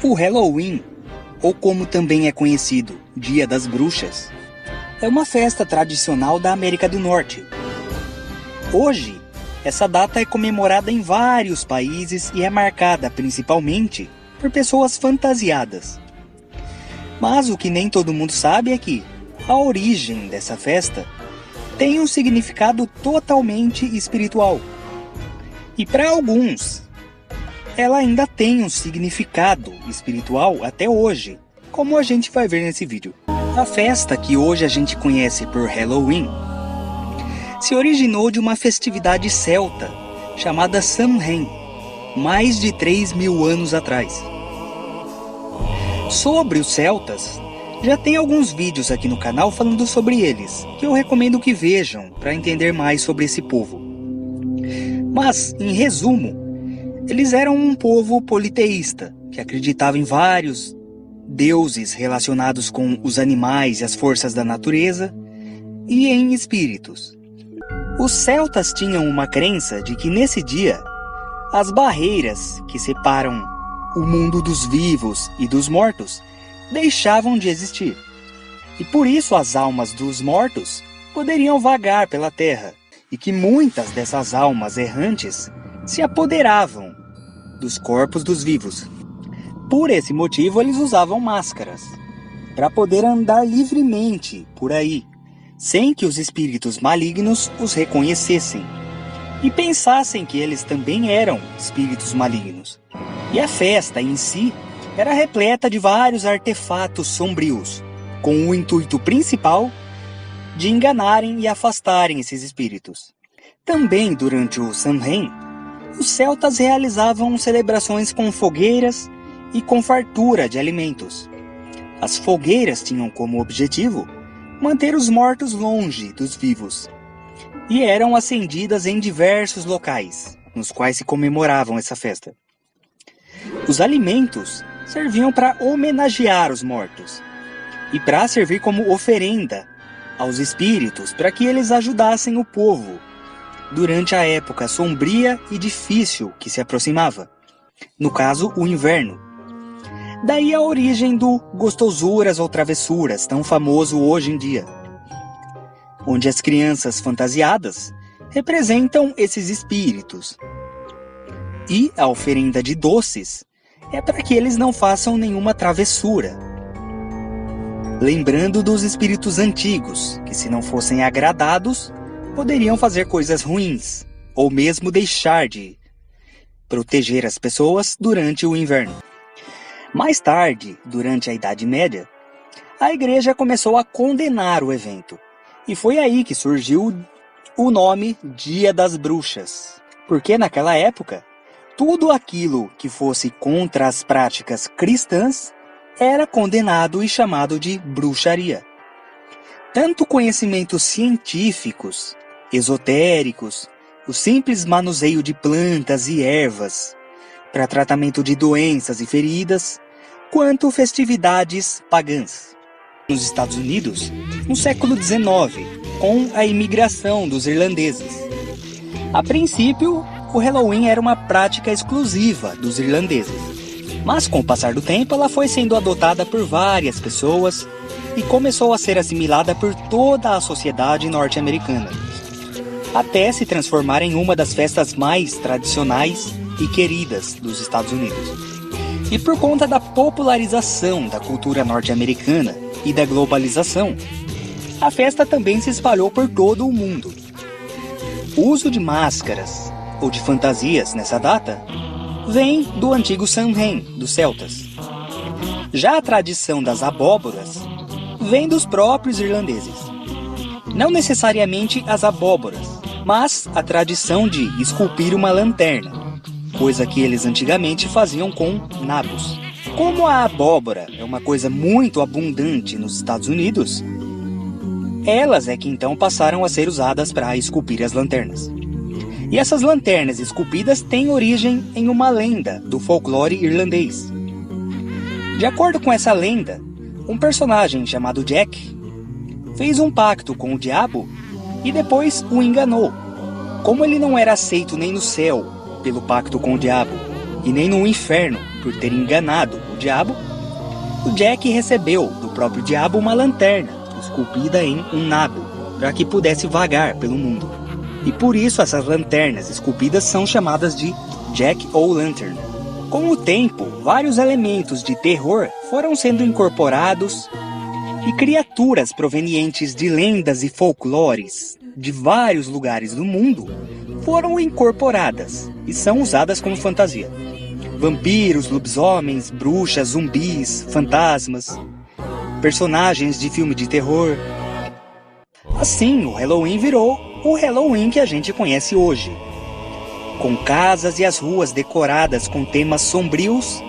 O Halloween, ou como também é conhecido, Dia das Bruxas, é uma festa tradicional da América do Norte. Hoje, essa data é comemorada em vários países e é marcada principalmente por pessoas fantasiadas. Mas o que nem todo mundo sabe é que a origem dessa festa tem um significado totalmente espiritual. E para alguns, ela ainda tem um significado espiritual até hoje, como a gente vai ver nesse vídeo. A festa que hoje a gente conhece por Halloween se originou de uma festividade celta chamada Samhain, mais de 3.000 anos atrás. Sobre os celtas, já tem alguns vídeos aqui no canal falando sobre eles, que eu recomendo que vejam para entender mais sobre esse povo. Mas, em resumo, eles eram um povo politeísta, que acreditava em vários deuses relacionados com os animais e as forças da natureza, e em espíritos. Os celtas tinham uma crença de que nesse dia, as barreiras que separam o mundo dos vivos e dos mortos deixavam de existir. E por isso as almas dos mortos poderiam vagar pela terra, e que muitas dessas almas errantes se apoderavam dos corpos dos vivos. Por esse motivo eles usavam máscaras, para poder andar livremente por aí, sem que os espíritos malignos os reconhecessem e pensassem que eles também eram espíritos malignos. E a festa em si era repleta de vários artefatos sombrios, com o intuito principal de enganarem e afastarem esses espíritos. Também durante o Samhain, os celtas realizavam celebrações com fogueiras e com fartura de alimentos. As fogueiras tinham como objetivo manter os mortos longe dos vivos, e eram acendidas em diversos locais, nos quais se comemoravam essa festa. Os alimentos serviam para homenagear os mortos, e para servir como oferenda aos espíritos para que eles ajudassem o povo durante a época sombria e difícil que se aproximava, no caso, o inverno. Daí a origem do Gostosuras ou Travessuras, tão famoso hoje em dia, onde as crianças fantasiadas representam esses espíritos. E a oferenda de doces é para que eles não façam nenhuma travessura, lembrando dos espíritos antigos, que se não fossem agradados, poderiam fazer coisas ruins, ou mesmo deixar de proteger as pessoas durante o inverno. Mais tarde, durante a Idade Média, a igreja começou a condenar o evento, e foi aí que surgiu o nome Dia das Bruxas, porque naquela época, tudo aquilo que fosse contra as práticas cristãs era condenado e chamado de bruxaria. Tanto conhecimentos científicos, esotéricos, o simples manuseio de plantas e ervas para tratamento de doenças e feridas, quanto festividades pagãs. Nos Estados Unidos, no século XIX, com a imigração dos irlandeses. A princípio, o Halloween era uma prática exclusiva dos irlandeses, mas com o passar do tempo ela foi sendo adotada por várias pessoas e começou a ser assimilada por toda a sociedade norte-americana, até se transformar em uma das festas mais tradicionais e queridas dos Estados Unidos. E por conta da popularização da cultura norte-americana e da globalização, a festa também se espalhou por todo o mundo. O uso de máscaras ou de fantasias nessa data vem do antigo Samhain, dos celtas. Já a tradição das abóboras vem dos próprios irlandeses. Não necessariamente as abóboras, mas a tradição de esculpir uma lanterna, coisa que eles antigamente faziam com nabos. Como a abóbora é uma coisa muito abundante nos Estados Unidos, elas é que então passaram a ser usadas para esculpir as lanternas. E essas lanternas esculpidas têm origem em uma lenda do folclore irlandês. De acordo com essa lenda, um personagem chamado Jack fez um pacto com o diabo e depois o enganou. Como ele não era aceito nem no céu pelo pacto com o diabo, e nem no inferno por ter enganado o diabo, o Jack recebeu do próprio diabo uma lanterna, esculpida em um nabo, para que pudesse vagar pelo mundo. E por isso essas lanternas esculpidas são chamadas de Jack-o'-lantern. Com o tempo, vários elementos de terror foram sendo incorporados e criaturas provenientes de lendas e folclores de vários lugares do mundo foram incorporadas e são usadas como fantasia. Vampiros, lobisomens, bruxas, zumbis, fantasmas, personagens de filme de terror. Assim, o Halloween virou o Halloween que a gente conhece hoje, com casas e as ruas decoradas com temas sombrios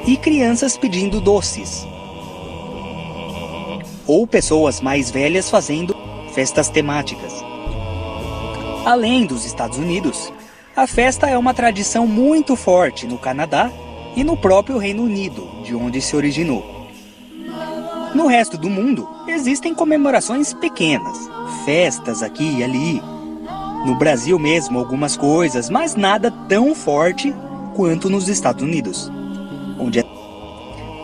e crianças pedindo doces, ou pessoas mais velhas fazendo festas temáticas. Além dos Estados Unidos, a festa é uma tradição muito forte no Canadá e no próprio Reino Unido, de onde se originou. No resto do mundo, existem comemorações pequenas, festas aqui e ali. No Brasil mesmo, algumas coisas, mas nada tão forte quanto nos Estados Unidos.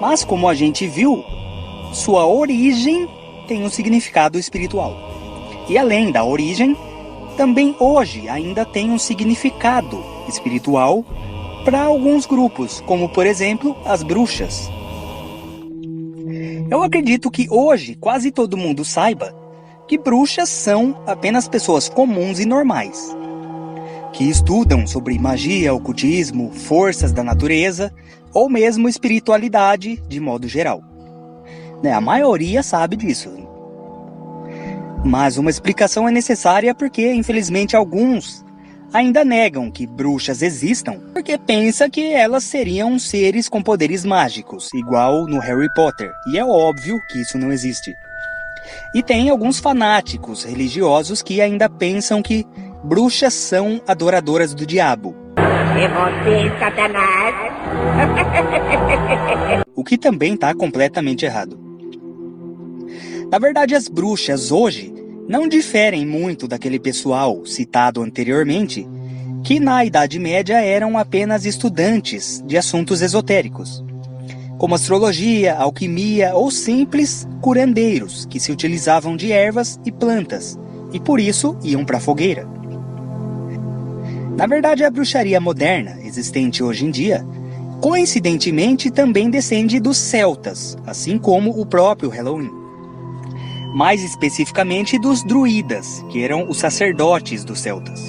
Mas como a gente viu, sua origem tem um significado espiritual. E além da origem, também hoje ainda tem um significado espiritual para alguns grupos, como por exemplo as bruxas. Eu acredito que hoje quase todo mundo saiba que bruxas são apenas pessoas comuns e normais, que estudam sobre magia, ocultismo, forças da natureza ou mesmo espiritualidade de modo geral. A maioria sabe disso. Mas uma explicação é necessária porque, infelizmente, alguns ainda negam que bruxas existam porque pensam que elas seriam seres com poderes mágicos, igual no Harry Potter. E é óbvio que isso não existe. E tem alguns fanáticos religiosos que ainda pensam que bruxas são adoradoras do diabo. É você, Satanás! O que também está completamente errado. Na verdade, as bruxas hoje não diferem muito daquele pessoal citado anteriormente, que na Idade Média eram apenas estudantes de assuntos esotéricos, como astrologia, alquimia ou simples curandeiros que se utilizavam de ervas e plantas, e por isso iam para a fogueira. Na verdade, a bruxaria moderna, existente hoje em dia, coincidentemente também descende dos celtas, assim como o próprio Halloween. Mais especificamente dos druidas, que eram os sacerdotes dos celtas.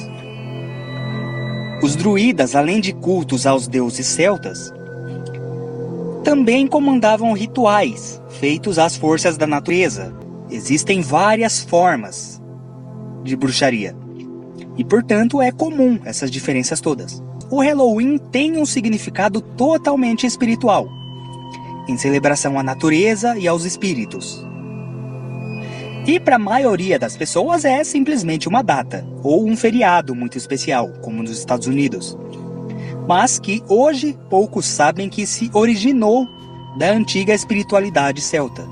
Os druidas, além de cultos aos deuses celtas, também comandavam rituais feitos às forças da natureza. Existem várias formas de bruxaria e, portanto, é comum essas diferenças todas. O Halloween tem um significado totalmente espiritual, em celebração à natureza e aos espíritos. E para a maioria das pessoas é simplesmente uma data, ou um feriado muito especial, como nos Estados Unidos. Mas que hoje poucos sabem que se originou da antiga espiritualidade celta.